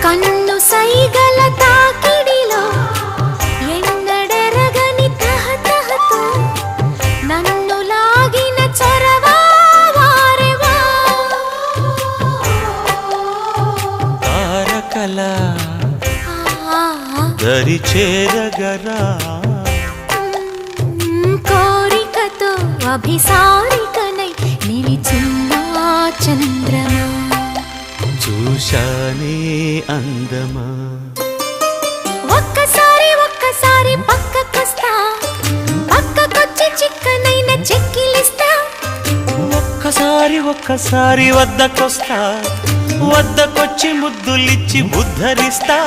కన్ను సైగల తాకిడిలో ఎన్నడెరగని తహతహతో నన్ను లాగిన చొరవా వారెవా తారకల దరి చేరగరా కోరికతో అభిసారికనై నిలిచిన చంద్రమా చూశానే అందమా ఒక్కసారి ఒక్కసారి పక్కకొస్తా పక్కకొచ్చి చిక్కనైన చెక్కిలిస్తా ఒక్కసారి ఒక్కసారి వద్దకొస్తా వద్దకొచ్చి ముద్దులిచ్చి ఉద్ధరిస్తా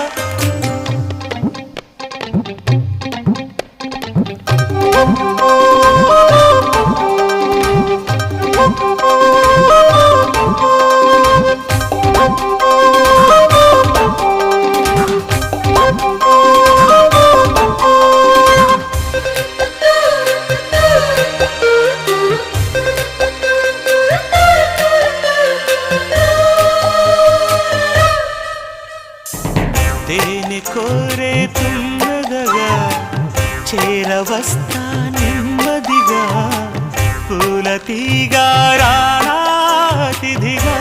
తేనె కోరే తుమ్మదగా చేరవస్తా నెమ్మదిగా పూల తీగా రానా తిథిగా